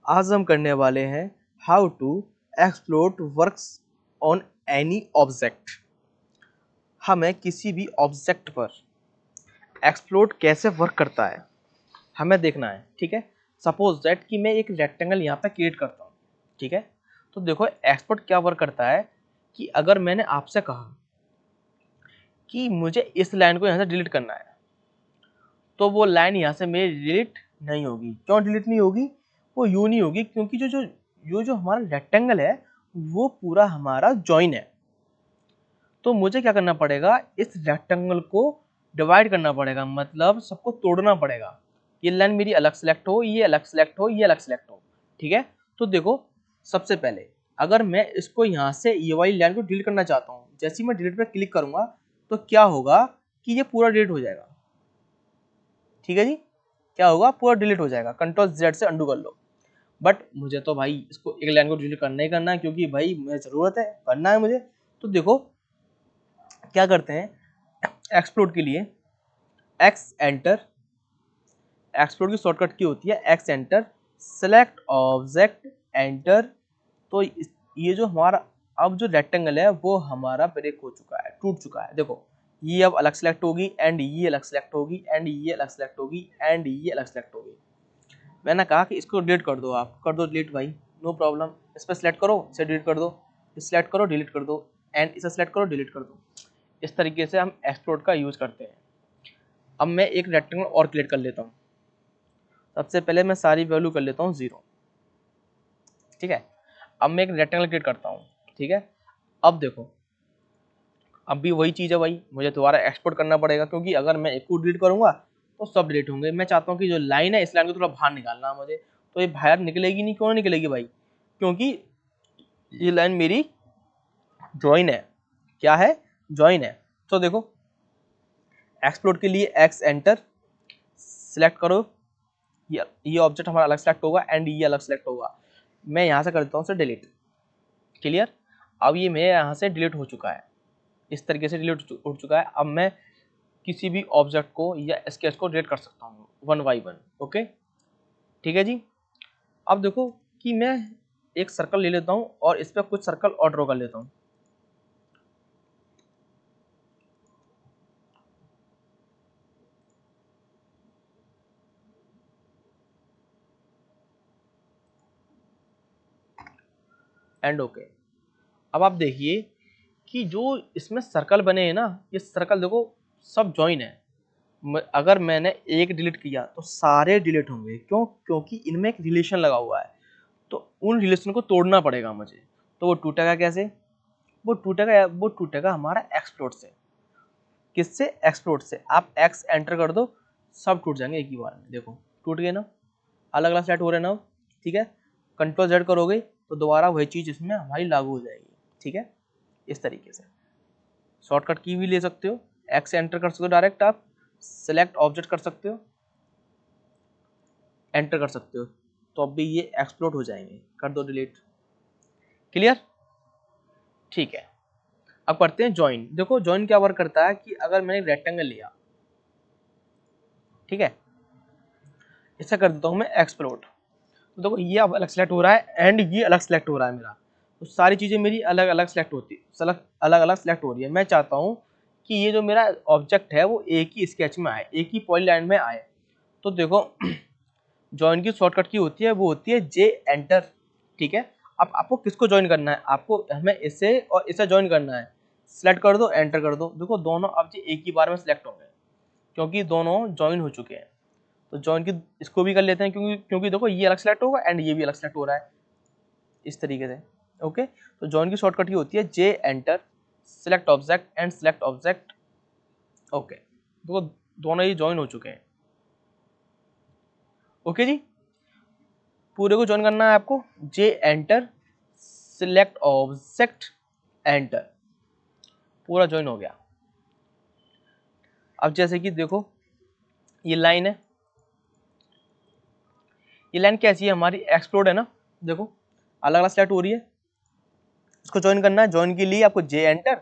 आज हम करने वाले हैं how to explode works on any object. हमें किसी भी ऑब्जेक्ट पर एक्सप्लोट कैसे वर्क करता है हमें देखना है। ठीक है, सपोज दैट कि मैं एक रेक्टेंगल यहाँ पे क्रिएट करता हूँ। ठीक है, तो देखो एक्सप्लोट क्या वर्क करता है कि अगर मैंने आपसे कहा कि मुझे इस लाइन को यहाँ से डिलीट करना है, तो वो लाइन यहाँ से मेरी डिलीट नहीं होगी। क्यों डिलीट नहीं होगी? वो यूँ नहीं होगी क्योंकि जो हमारा रेक्टेंगल है वो पूरा हमारा जॉइन है। तो मुझे क्या करना पड़ेगा, इस रेक्टेंगल को डिवाइड करना पड़ेगा, मतलब सबको तोड़ना पड़ेगा। ये लाइन मेरी अलग सेलेक्ट हो, ये अलग सेलेक्ट हो, ये अलग सेलेक्ट हो। ठीक है, तो देखो सबसे पहले अगर मैं इसको यहाँ से ये वाली लाइन को डिलीट करना चाहता हूँ, जैसे ही मैं डिलीट पे क्लिक करूंगा तो क्या होगा कि ये पूरा डिलीट हो जाएगा। ठीक है जी, क्या होगा, पूरा डिलीट हो जाएगा। कंट्रोल जेड से अंडू कर लो। बट मुझे तो भाई इसको एक लाइन को डिलीट करना ही करना है, क्योंकि भाई मुझे ज़रूरत है, करना है मुझे। तो देखो क्या करते हैं, एक्सप्लोड के लिए एक्स एंटर, एक्सप्लोड की शॉर्टकट की होती है x enter, select object enter. तो ये जो हमारा अब जो रेक्टेंगल है वो हमारा ब्रेक हो चुका है, टूट चुका है। देखो ये अब अलग सेलेक्ट होगी एंड ये अलग सेलेक्ट होगी एंड ये अलग सेलेक्ट होगी एंड ये अलग सेलेक्ट होगी। मैंने कहा कि इसको डिलीट कर दो, आप कर दो डिलीट भाई, नो प्रॉब्लम। इस पर सिलेक्ट करो, इसे डिलीट कर दो, इसे सेलेक्ट करो डिलीट कर दो एंड इसे सेलेक्ट करो डिलीट कर दो। इस तरीके से हम एक्सप्लोड का यूज़ करते हैं। अब मैं एक रेक्टेंगल और क्रिएट कर लेता हूँ। सबसे पहले मैं सारी वैल्यू कर लेता हूँ 0। ठीक है, अब मैं एक रेक्टेंगल क्रिएट करता हूँ। ठीक है, अब देखो अब भी वही चीज़ है भाई, मुझे दोबारा एक्सपोर्ट करना पड़ेगा, क्योंकि अगर मैं एक को डिलीट करूँगा तो सब डिलीट होंगे। मैं चाहता हूँ कि जो लाइन है इस लाइन को थोड़ा बाहर निकालना है मुझे, तो ये बाहर निकलेगी नहीं। क्यों निकलेगी भाई? क्योंकि ये लाइन मेरी जॉइन है। क्या है? जॉइन है। तो देखो एक्सप्लोड के लिए एक्स एंटर, सिलेक्ट करो, ये ऑब्जेक्ट हमारा अलग सेलेक्ट होगा एंड ये अलग सेलेक्ट होगा। मैं यहाँ से कर देता हूँ उसे डिलीट। क्लियर? अब ये मेरे यहाँ से डिलीट हो चुका है, इस तरीके से डिलीट हो चुका है। अब मैं किसी भी ऑब्जेक्ट को या स्केच को डिलीट कर सकता हूँ वन बाई वन। ओके, ठीक है जी। अब देखो कि मैं एक सर्कल ले लेता हूँ और इस पर कुछ सर्कल और ड्रॉ कर लेता हूँ। एंड ओके, अब आप देखिए कि जो इसमें सर्कल बने हैं ना, ये सर्कल देखो सब जॉइन है। अगर मैंने एक डिलीट किया तो सारे डिलीट होंगे। क्यों? क्योंकि इनमें एक रिलेशन लगा हुआ है, तो उन रिलेशन को तोड़ना पड़ेगा मुझे। तो वो टूटेगा कैसे? वो टूटेगा हमारा एक्सप्लोड से। किससे? एक्सप्लोड से। आप एक्स एंटर कर दो, सब टूट जाएंगे एक ही बार में। देखो टूट गए ना, अलग अलग सेट हो रहे ना। ठीक है, कंट्रोल जेड करोगे तो दोबारा वही चीज़ इसमें हमारी लागू हो जाएगी। ठीक है, इस तरीके से शॉर्टकट की भी ले सकते हो, एक्स एंटर कर सकते हो, डायरेक्ट आप सेलेक्ट ऑब्जेक्ट कर सकते हो, एंटर कर सकते हो, तो अब भी ये एक्सप्लोड हो जाएंगे। कर दो डिलीट। क्लियर? ठीक है, अब करते हैं ज्वाइन। देखो ज्वाइन क्या वर्क करता है कि अगर मैंने रेक्टेंगल लिया, ठीक है, इसे कर देता हूँ मैं एक्सप्लोड। तो देखो ये अब अलग सेलेक्ट हो रहा है एंड ये अलग सेलेक्ट हो रहा है मेरा। तो सारी चीज़ें मेरी अलग अलग सेलेक्ट होती, अलग अलग सेलेक्ट हो रही है। मैं चाहता हूँ कि ये जो मेरा ऑब्जेक्ट है वो एक ही स्केच में आए, एक ही पॉइंट लाइन में आए। तो देखो ज्वाइन की शॉर्टकट की होती है, वो होती है जे एंटर। ठीक है, अब आपको किसको ज्वाइन करना है? आपको हमें इसे और इसे ज्वाइन करना है। सेलेक्ट कर दो, एंटर कर दो। देखो दोनों अब जी एक ही बार में सेलेक्ट होंगे, क्योंकि दोनों ज्वाइन हो चुके हैं। तो ज्वाइन की इसको भी कर लेते हैं, क्योंकि क्योंकि देखो ये अलग सेलेक्ट होगा एंड ये भी अलग सेलेक्ट हो रहा है, इस तरीके से। ओके, तो ज्वाइन की शॉर्टकट की होती है J enter, select object and select object. Okay, देखो दोनों ही ज्वाइन हो चुके हैं। ओके जी, पूरे को ज्वाइन करना है आपको, जे एंटर, सिलेक्ट ऑब्जेक्ट, एंटर, पूरा ज्वाइन हो गया। अब जैसे कि देखो ये लाइन है, ये लाइन कैसी है हमारी? एक्सप्लोड है ना। देखो अलग अलग सेलेक्ट हो रही है, इसको ज्वाइन करना है। ज्वाइन के लिए आपको जे एंटर,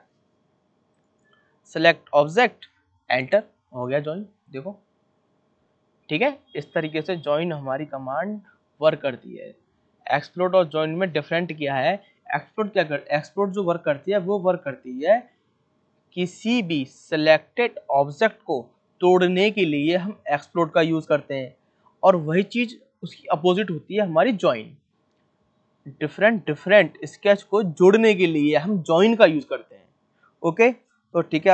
सेलेक्ट ऑब्जेक्ट, एंटर, हो गया ज्वाइन। देखो ठीक है, इस तरीके से ज्वाइन हमारी कमांड वर्क करती है। एक्सप्लोड और जॉइन में डिफरेंट क्या है? एक्सप्लोड जो वर्क करती है वो वर्क करती है किसी भी सिलेक्टेड ऑब्जेक्ट को तोड़ने के लिए हम एक्सप्लोड का यूज करते हैं, और वही चीज उसकी अपोजिट होती है हमारी जॉइन। डिफरेंट स्केच को जोड़ने के लिए हम जॉइन का यूज करते हैं। ओके, तो ठीक है।